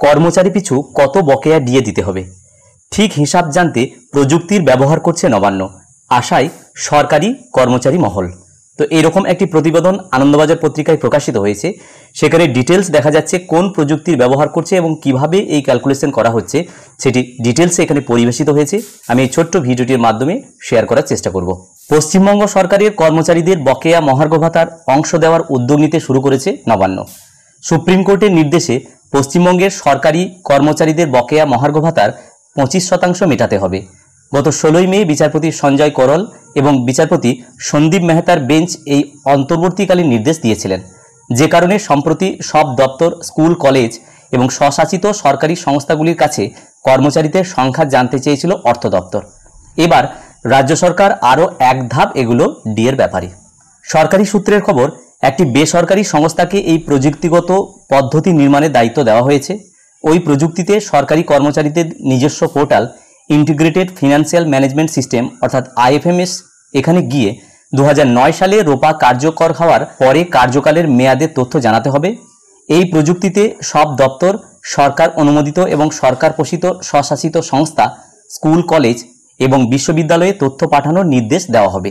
কর্মচারী পিছু কত বকেয়া ডিএ দিতে হবে, ঠিক হিসাব জানতে প্রযুক্তির ব্যবহার করছে নবান্ন, আশায় সরকারি কর্মচারী মহল। তো এরকম একটি প্রতিবেদন আনন্দবাজার পত্রিকায় প্রকাশিত হয়েছে। সেখানে ডিটেলস দেখা যাচ্ছে কোন প্রযুক্তির ব্যবহার করছে এবং কিভাবে এই ক্যালকুলেশন করা হচ্ছে সেটি ডিটেলসে এখানে পরিবেশিত হয়েছে। আমি এই ছোট্ট ভিডিওটির মাধ্যমে শেয়ার করার চেষ্টা করব। পশ্চিমবঙ্গ সরকারের কর্মচারীদের বকেয়া মহার্ঘ ভাতার অংশ দেওয়ার উদ্যোগ নিতে শুরু করেছে নবান্ন। সুপ্রিম কোর্টের নির্দেশে পশ্চিমবঙ্গের সরকারি কর্মচারীদের বকেয়া মহার্ঘ ভাতার 25% মেটাতে হবে। গত 16 মে বিচারপতি সঞ্জয় করল এবং বিচারপতি সন্দীপ মেহতার বেঞ্চ এই অন্তর্বর্তীকালীন নির্দেশ দিয়েছিলেন, যে কারণে সম্প্রতি সব দপ্তর, স্কুল, কলেজ এবং স্বশাসিত সরকারি সংস্থাগুলির কাছে কর্মচারীদের সংখ্যা জানতে চেয়েছিল অর্থ দপ্তর। এবার রাজ্য সরকার আরও এক ধাপ এগুলো ডিএর ব্যাপারে। সরকারি সূত্রের খবর, একটি বেসরকারি সংস্থাকে এই প্রযুক্তিগত পদ্ধতি নির্মাণের দায়িত্ব দেওয়া হয়েছে। ওই প্রযুক্তিতে সরকারি কর্মচারীদের নিজস্ব portal integrated financial management system অর্থাৎ IFMS এখানে গিয়ে 2009 সালে রোপা কার্যকর হওয়ার পরে কার্যকালের মেয়াদের তথ্য জানাতে হবে। এই প্রযুক্তিতে সব দপ্তর, সরকার অনুমোদিত এবং সরকার পোষিত স্বশাসিত সংস্থা, স্কুল, কলেজ এবং বিশ্ববিদ্যালয়ে তথ্য পাঠানোর নির্দেশ দেওয়া হবে,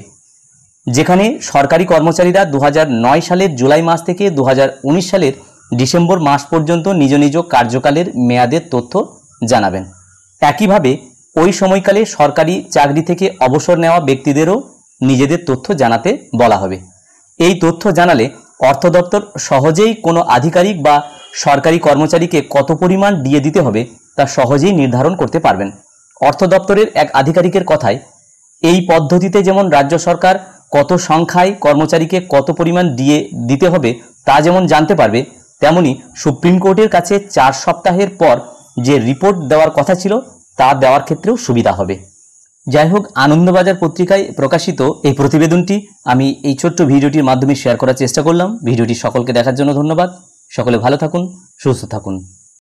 যেখানে সরকারি কর্মচারীরা 2009 সালের জুলাই মাস থেকে 2019 সালের ডিসেম্বর মাস পর্যন্ত নিজ নিজ কার্যকালের মেয়াদের তথ্য জানাবেন। একইভাবে ওই সময়কালে সরকারি চাকরি থেকে অবসর নেওয়া ব্যক্তিদেরও নিজেদের তথ্য জানাতে বলা হবে। এই তথ্য জানালে অর্থ দপ্তর সহজেই কোনো আধিকারিক বা সরকারি কর্মচারীকে কত পরিমাণ ডিএ দিতে হবে তা সহজেই নির্ধারণ করতে পারবেন। অর্থ দপ্তরের এক আধিকারিকের কথায়, এই পদ্ধতিতে যেমন রাজ্য সরকার কত সংখ্যায় কর্মচারীকে কত পরিমাণ ডিএ দিতে হবে তা যেমন জানতে পারবে, তেমনি সুপ্রিম কোর্টের কাছে 4 সপ্তাহের পর যে রিপোর্ট দেওয়ার কথা ছিল তা দেওয়ার ক্ষেত্রেও সুবিধা হবে। যাই হোক, আনন্দবাজার পত্রিকায় প্রকাশিত এই প্রতিবেদনটি আমি এই ছোট্ট ভিডিওটির মাধ্যমে শেয়ার করার চেষ্টা করলাম। ভিডিওটি সকলকে দেখার জন্য ধন্যবাদ। সকলে ভালো থাকুন, সুস্থ থাকুন।